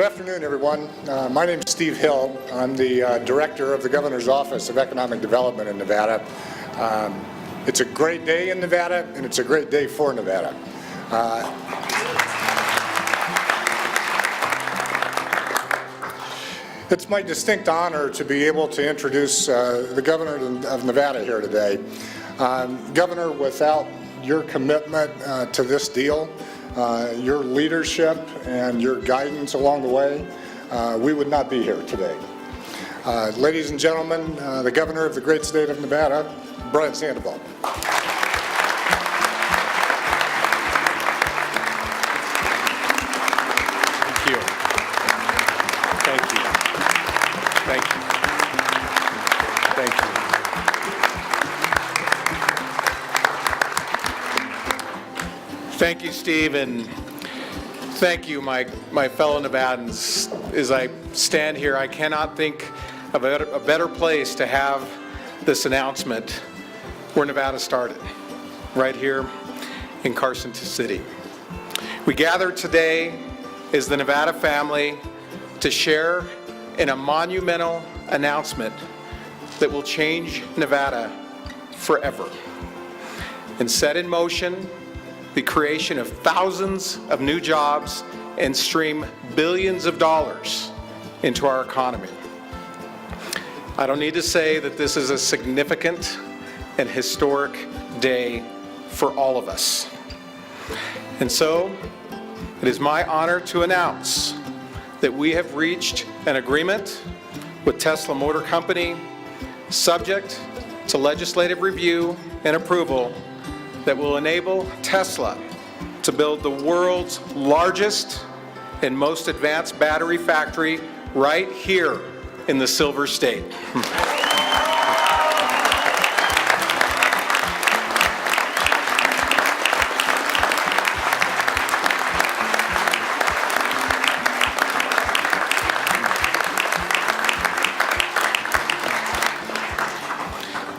Good afternoon, everyone. My name is Steve Hill. I'm the Director of the Governor's Office of Economic Development in Nevada. It's a great day in Nevada, and it's a great day for Nevada. It's my distinct honor to be able to introduce the Governor of Nevada here today. Governor, without your commitment to this deal, your leadership and your guidance along the way, we would not be here today. Ladies and gentlemen, the Governor of the great state of Nevada, Brian Sandoval. Thank you. Thank you. Thank you. Thank you. Thank you, Steve, and thank you, my fellow Nevadans. As I stand here, I cannot think of a better place to have this announcement where Nevada started, right here in Carson City. We gather today as the Nevada family to share in a monumental announcement that will change Nevada forever and set in motion the creation of thousands of new jobs and stream billions of dollars into our economy. I don't need to say that this is a significant and historic day for all of us. And so, it is my honor to announce that we have reached an agreement with Tesla Motor Company, subject to legislative review and approval, that will enable Tesla to build the world's largest and most advanced battery factory right here in the Silver State.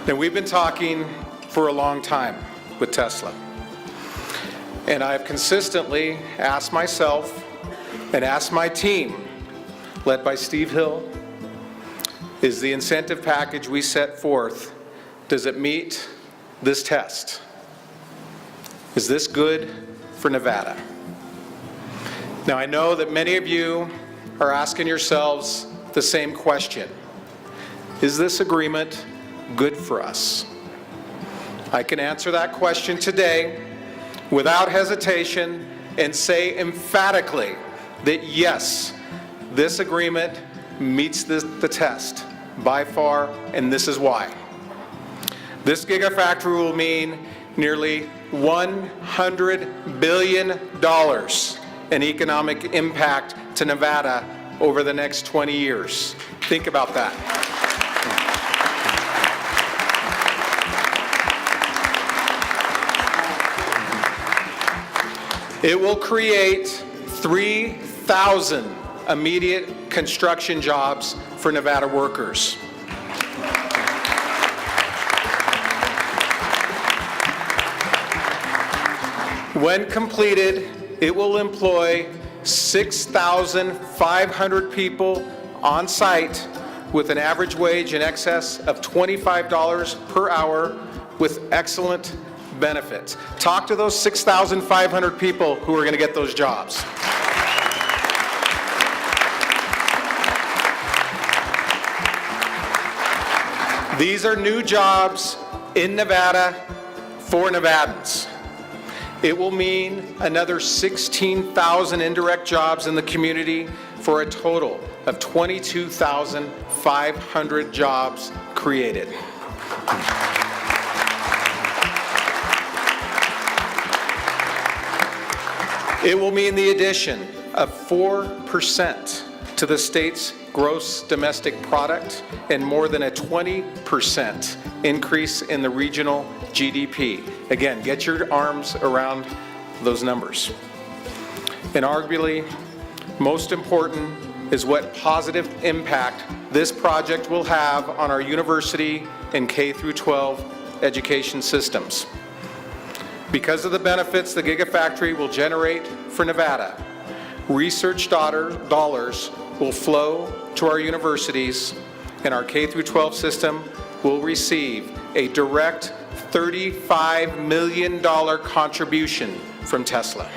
Now, we've been talking for a long time with Tesla, and I've consistently asked myself and asked my team, led by Steve Hill, is the incentive package we set forth, does it meet this test? Is this good for Nevada? Now, I know that many of you are asking yourselves the same question. Is this agreement good for us? I can answer that question today without hesitation and say emphatically that yes, this agreement meets the test by far, and this is why. This Gigafactory will mean nearly $100 billion in economic impact to Nevada over the next 20 years. Think about that. It will create 3,000 immediate construction jobs for Nevada workers. When completed, it will employ 6,500 people on site with an average wage in excess of $25 per hour with excellent benefits. Talk to those 6,500 people who are going to get those jobs. These are new jobs in Nevada for Nevadans. It will mean another 16,000 indirect jobs in the community for a total of 22,500 jobs created. It will mean the addition of 4% to the state's gross domestic product and more than a 20% increase in the regional GDP. Again, get your arms around those numbers. And arguably, most important is what positive impact this project will have on our university and K-12 education systems. Because of the benefits the Gigafactory will generate for Nevada, Research dollars will flow to our universities, and our K-12 system will receive a direct $35 million contribution from Tesla.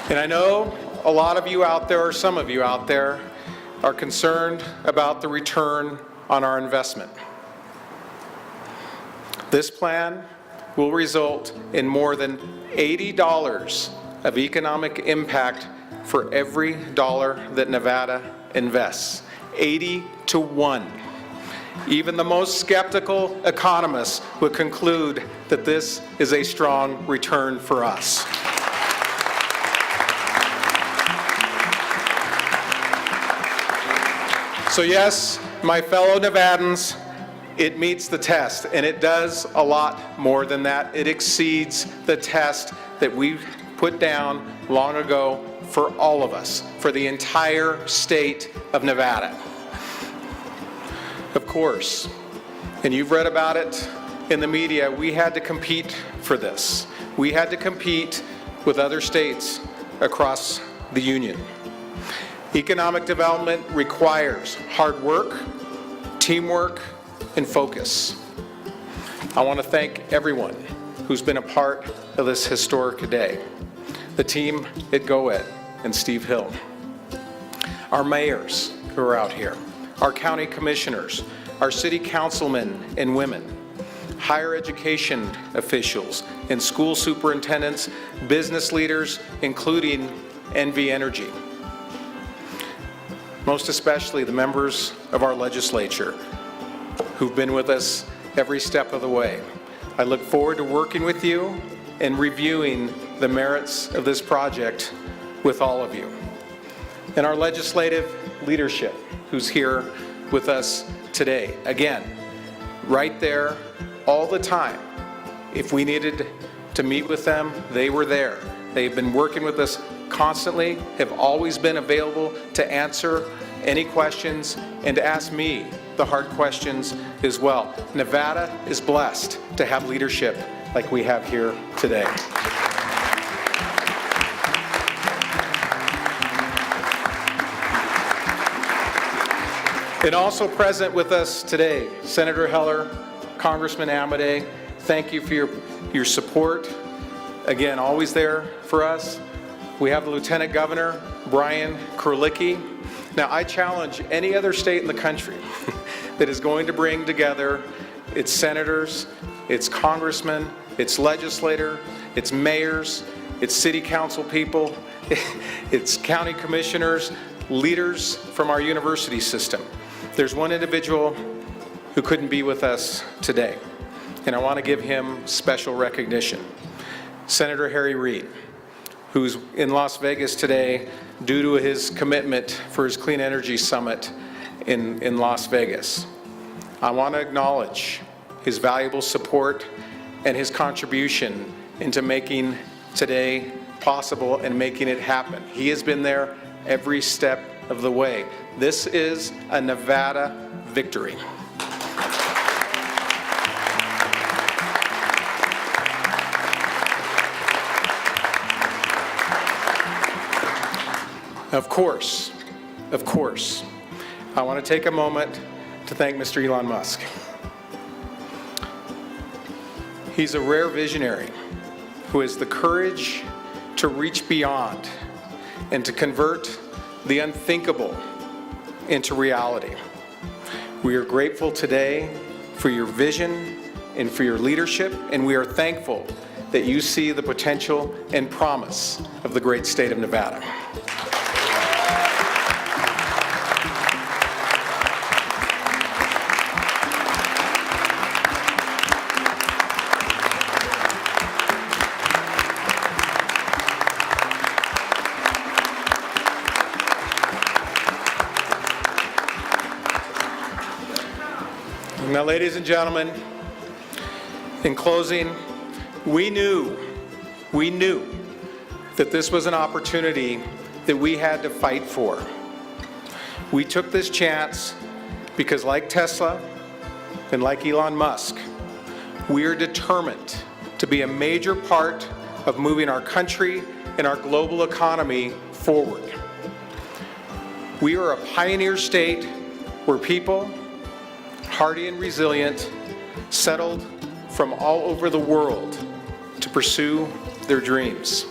And I know a lot of you out there, or some of you out there, are concerned about the return on our investment. This plan will result in more than $80 of economic impact for every dollar that Nevada invests. 80 to 1. Even the most skeptical economists would conclude that this is a strong return for us. So yes, my fellow Nevadans, it meets the test, and it does a lot more than that. It exceeds the test that we put down long ago for all of us, for the entire state of Nevada. Of course, and you've read about it in the media, we had to compete for this. We had to compete with other states across the union. Economic development requires hard work, teamwork, and focus. I want to thank everyone who's been a part of this historic day. The team at GoEd and Steve Hill, our mayors who are out here, our county commissioners, our city councilmen and women, higher education officials and school superintendents, business leaders, including NV Energy. Most especially the members of our legislature who've been with us every step of the way. I look forward to working with you and reviewing the merits of this project with all of you. And our legislative leadership who's here with us today. Again, right there all the time. If we needed to meet with them, they were there. They've been working with us constantly, have always been available to answer any questions and to ask me the hard questions as well. Nevada is blessed to have leadership like we have here today. And also present with us today, Senator Heller, Congressman Amadei, thank you for your support. Again, always there for us. We have the Lieutenant Governor, Brian Kurlicki. Now, I challenge any other state in the country that is going to bring together its senators, its congressmen, its legislator, its mayors, its city council people, its county commissioners, leaders from our university system. There's one individual who couldn't be with us today, and I want to give him special recognition. Senator Harry Reid, who's in Las Vegas today due to his commitment for his Clean Energy Summit in Las Vegas. I want to acknowledge his valuable support and his contribution into making today possible and making it happen. He has been there every step of the way. This is a Nevada victory. Of course, I want to take a moment to thank Mr. Elon Musk. He's a rare visionary who has the courage to reach beyond and to convert the unthinkable into reality. We are grateful today for your vision and for your leadership, and we are thankful that you see the potential and promise of the great state of Nevada. Now, ladies and gentlemen, in closing, we knew that this was an opportunity that we had to fight for. We took this chance because, like Tesla, and like Elon Musk, we are determined to be a major part of moving our country and our global economy forward. We are a pioneer state where people, hardy and resilient, settled from all over the world to pursue their dreams.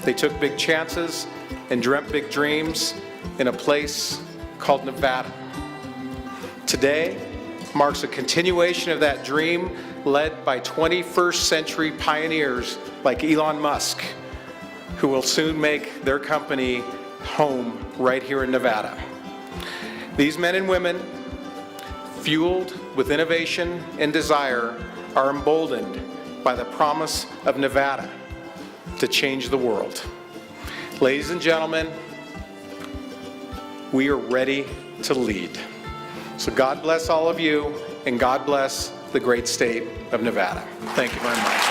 They took big chances and dreamt big dreams in a place called Nevada. Today marks a continuation of that dream led by 21st century pioneers like Elon Musk, who will soon make their company home right here in Nevada. These men and women, fueled with innovation and desire, are emboldened by the promise of Nevada to change the world. Ladies and gentlemen, we are ready to lead. So God bless all of you, and God bless the great state of Nevada. Thank you very much.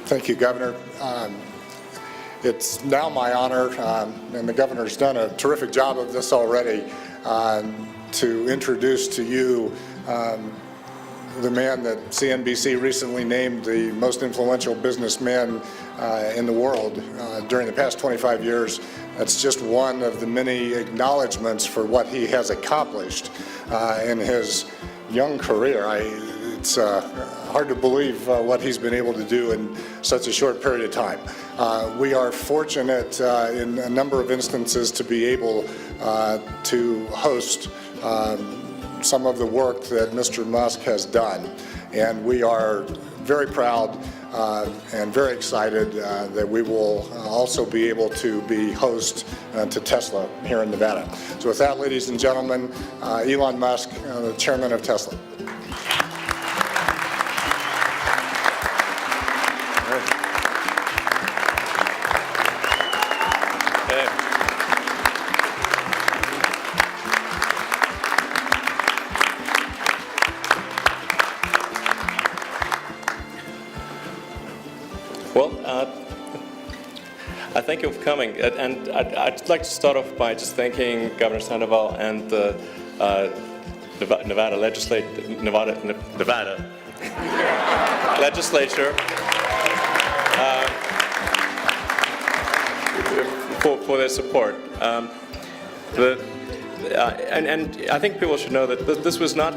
Thank you, Governor. It's now my honor, and the Governor's done a terrific job of this already, to introduce to you the man that CNBC recently named the most influential businessman in the world during the past 25 years. That's just one of the many acknowledgments for what he has accomplished in his young career. It's hard to believe what he's been able to do in such a short period of time. We are fortunate in a number of instances to be able to host some of the work that Mr. Musk has done, and we are very proud and very excited that we will also be able to be host to Tesla here in Nevada. So with that, ladies and gentlemen, Elon Musk, the chairman of Tesla. Thank you for coming, and I'd like to start off by just thanking Governor Sandoval and the Nevada legislature for their support. And I think people should know that this was not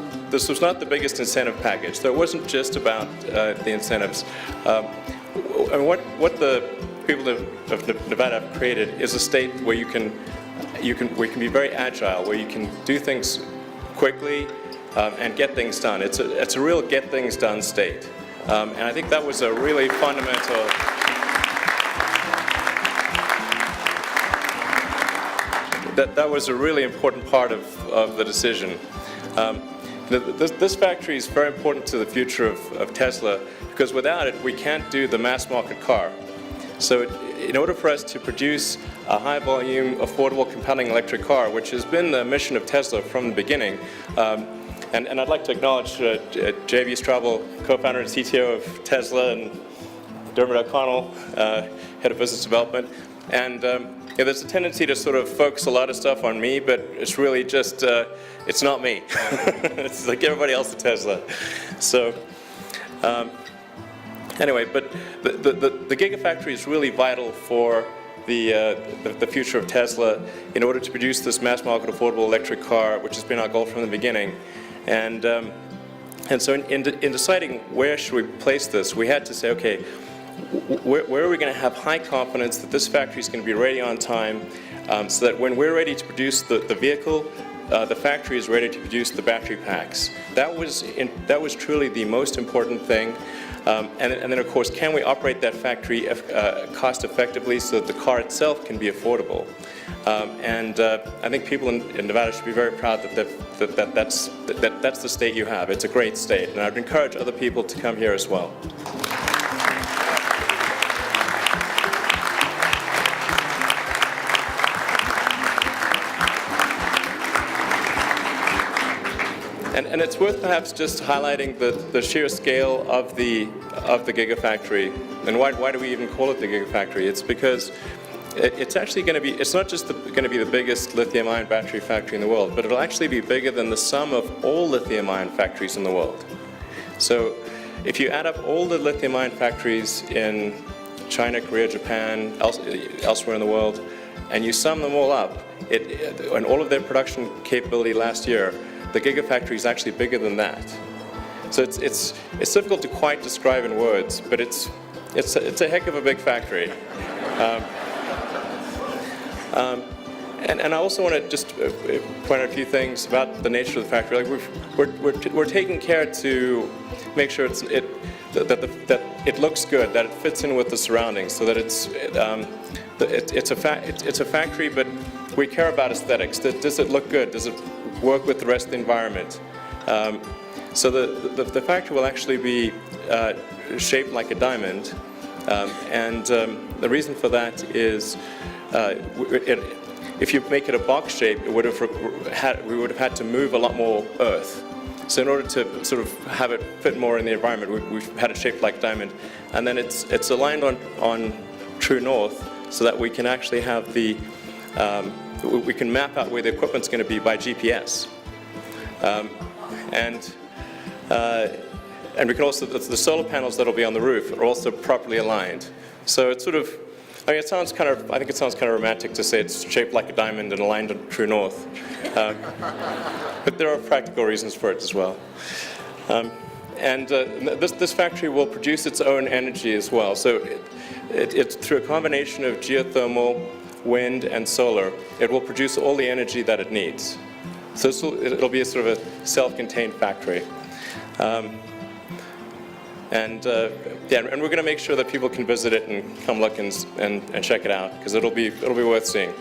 the biggest incentive package. So it wasn't just about the incentives. And what the people of Nevada have created is a state where you can be very agile, where you can do things quickly and get things done. It's a real get things done state, and I think that was a really fundamental. That was a really important part of the decision. This factory is very important to the future of Tesla, because without it, we can't do the mass market car. So in order for us to produce a high-volume, affordable, compelling electric car, which has been the mission of Tesla from the beginning, and I'd like to acknowledge J.B. Straubel, co-founder and CTO of Tesla, and Dermot O'Connell, head of business development. And there's a tendency to sort of focus a lot of stuff on me, but it's really just, it's not me. It's like everybody else at Tesla. So. Anyway, but the Gigafactory is really vital for the future of Tesla in order to produce this mass market affordable electric car, which has been our goal from the beginning. And so in deciding where should we place this, we had to say, okay, where are we going to have high confidence that this factory is going to be ready on time, so that when we're ready to produce the vehicle, the factory is ready to produce the battery packs. That was truly the most important thing. And then, of course, can we operate that factory cost effectively so that the car itself can be affordable? And I think people in Nevada should be very proud that that's the state you have. It's a great state, and I'd encourage other people to come here as well. And it's worth perhaps just highlighting the sheer scale of the Gigafactory. And why do we even call it the Gigafactory? It's because it's actually going to be, it's not just going to be the biggest lithium-ion battery factory in the world, but it'll actually be bigger than the sum of all lithium-ion factories in the world. So if you add up all the lithium-ion factories in China, Korea, Japan, elsewhere in the world, and you sum them all up, and all of their production capability last year, the Gigafactory is actually bigger than that. So it's difficult to quite describe in words, but it's a heck of a big factory. And I also want to just point out a few things about the nature of the factory. Like we're taking care to make sure that it looks good, that it fits in with the surroundings, so that it's a factory, but we care about aesthetics. Does it look good? Does it work with the rest of the environment? So the factory will actually be shaped like a diamond, and the reason for that is if you make it a box shape, we would have had to move a lot more earth. So in order to sort of have it fit more in the environment, we've had it shaped like a diamond, and then it's aligned on true north, so that we can actually have we can map out where the equipment's going to be by GPS, and we can also, the solar panels that'll be on the roof are also properly aligned. So it's sort of, I think it sounds kind of romantic to say it's shaped like a diamond and aligned on true north, but there are practical reasons for it as well. This factory will produce its own energy as well. So it's through a combination of geothermal, wind, and solar, it will produce all the energy that it needs. So it'll be a sort of a self-contained factory. And we're going to make sure that people can visit it and come look and check it out, because it'll be worth seeing.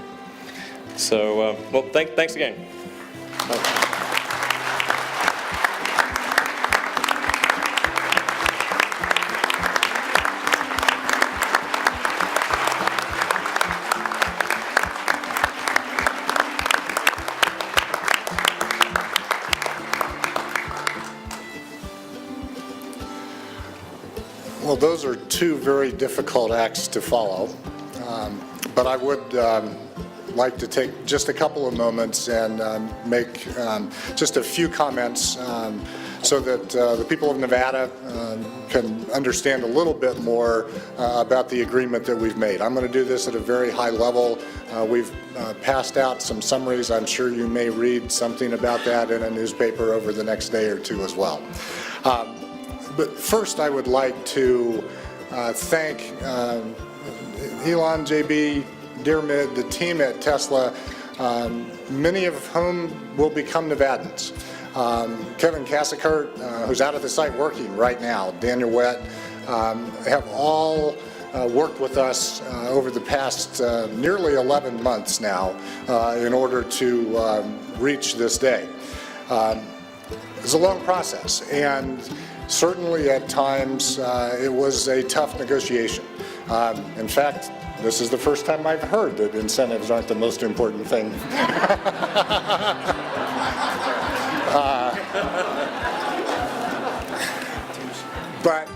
So, well, thanks again. Well, those are two very difficult acts to follow, but I would like to take just a couple of moments and make just a few comments so that the people of Nevada can understand a little bit more about the agreement that we've made. I'm going to do this at a very high level. We've passed out some summaries. I'm sure you may read something about that in a newspaper over the next day or two as well. But first, I would like to thank Elon, JB, Dearmid, the team at Tesla, many of whom will become Nevadans. Kevin Cassicart, who's out at the site working right now, Daniel Wett, have all worked with us over the past nearly 11 months now in order to reach this day. It's a long process, and certainly at times it was a tough negotiation. In fact, this is the first time I've heard that incentives aren't the most important thing. But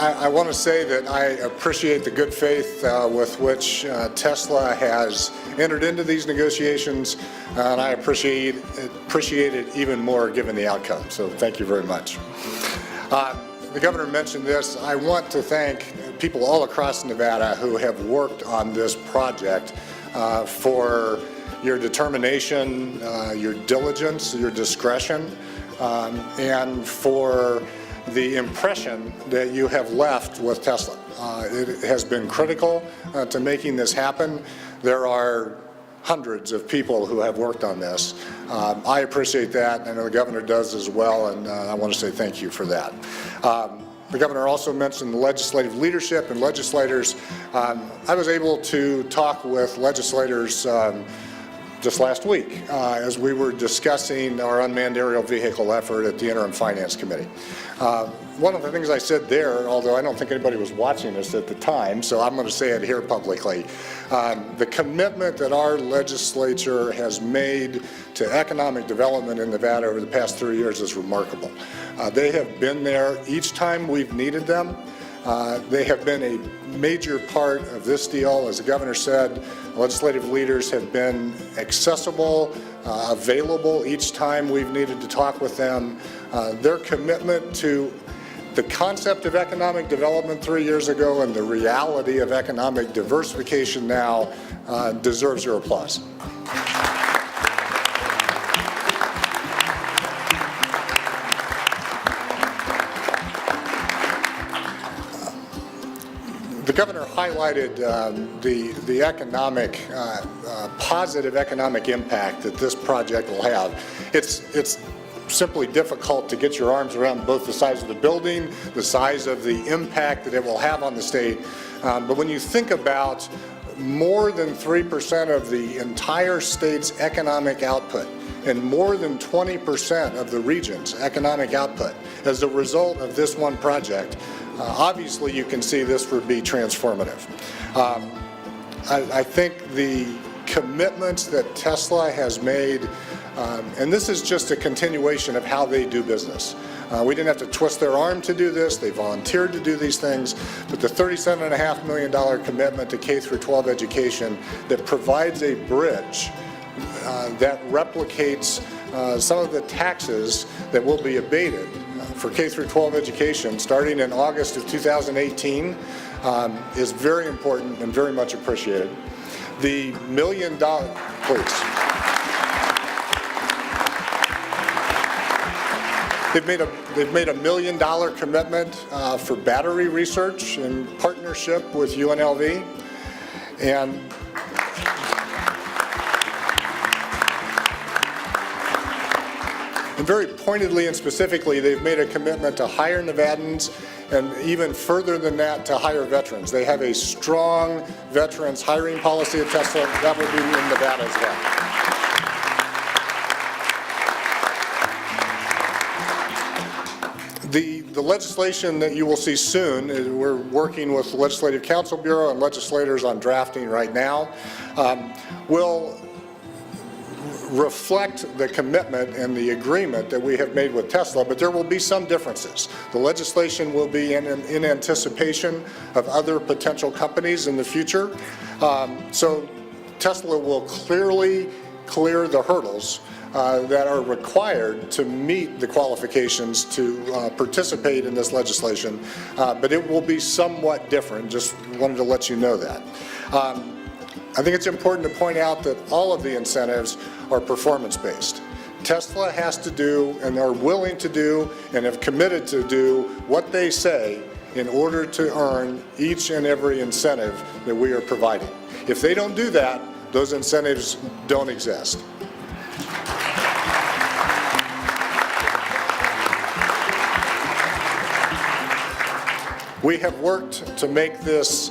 I want to say that I appreciate the good faith with which Tesla has entered into these negotiations, and I appreciate it even more given the outcome. So thank you very much. The governor mentioned this. I want to thank people all across Nevada who have worked on this project for your determination, your diligence, your discretion, and for the impression that you have left with Tesla. It has been critical to making this happen. There are hundreds of people who have worked on this. I appreciate that, and I know the governor does as well, and I want to say thank you for that. The governor also mentioned legislative leadership and legislators. I was able to talk with legislators just last week as we were discussing our unmanned aerial vehicle effort at the Interim Finance Committee. One of the things I said there, although I don't think anybody was watching us at the time, so I'm going to say it here publicly, the commitment that our legislature has made to economic development in Nevada over the past 3 years is remarkable. They have been there each time we've needed them. They have been a major part of this deal. As the governor said, legislative leaders have been accessible, available each time we've needed to talk with them. Their commitment to the concept of economic development 3 years ago and the reality of economic diversification now deserves your applause. The governor highlighted the economic, positive economic impact that this project will have. It's simply difficult to get your arms around both the size of the building, the size of the impact that it will have on the state. But when you think about more than 3% of the entire state's economic output and more than 20% of the region's economic output as a result of this one project, obviously you can see this would be transformative. I think the commitments that Tesla has made, and this is just a continuation of how they do business. We didn't have to twist their arm to do this. They volunteered to do these things. But the $37.5 million commitment to K-12 education that provides a bridge that replicates some of the taxes that will be abated for K-12 education starting in August of 2018 is very important and very much appreciated. The $1 million, please. They've made a $1 million commitment for battery research in partnership with UNLV, and very pointedly and specifically, they've made a commitment to hire Nevadans and even further than that to hire veterans. They have a strong veterans hiring policy at Tesla. That will be in Nevada as well. The legislation that you will see soon, we're working with the Legislative Council Bureau and legislators on drafting right now, will reflect the commitment and the agreement that we have made with Tesla, but there will be some differences. The legislation will be in anticipation of other potential companies in the future. So Tesla will clearly clear the hurdles that are required to meet the qualifications to participate in this legislation, but it will be somewhat different. Just wanted to let you know that. I think it's important to point out that all of the incentives are performance-based. Tesla has to do, and are willing to do, and have committed to do what they say in order to earn each and every incentive that we are providing. If they don't do that, those incentives don't exist. We have worked to make this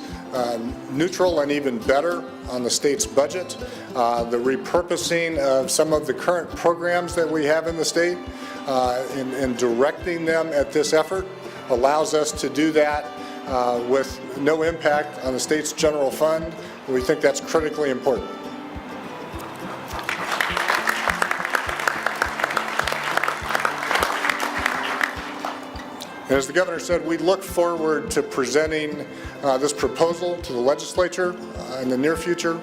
neutral and even better on the state's budget. The repurposing of some of the current programs that we have in the state and directing them at this effort allows us to do that with no impact on the state's general fund. We think that's critically important. As the governor said, we look forward to presenting this proposal to the legislature in the near future.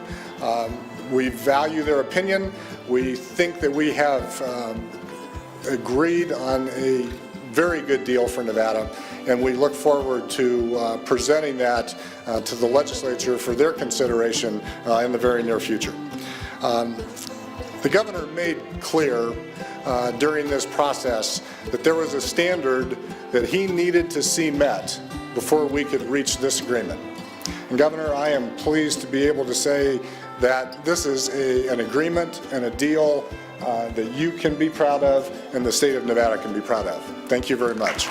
We value their opinion. We think that we have agreed on a very good deal for Nevada, and we look forward to presenting that to the legislature for their consideration in the very near future. The governor made clear during this process that there was a standard that he needed to see met before we could reach this agreement. And Governor, I am pleased to be able to say that this is an agreement and a deal that you can be proud of and the state of Nevada can be proud of. Thank you very much.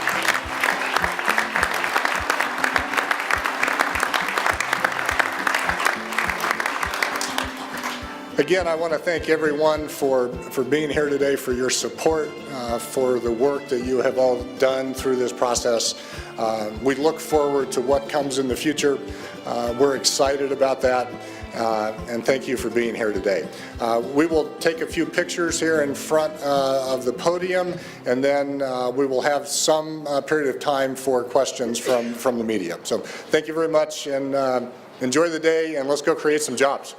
Again, I want to thank everyone for being here today, for your support, for the work that you have all done through this process. We look forward to what comes in the future. We're excited about that, and thank you for being here today. We will take a few pictures here in front of the podium, and then we will have some period of time for questions from the media. So thank you very much, and enjoy the day, and let's go create some jobs.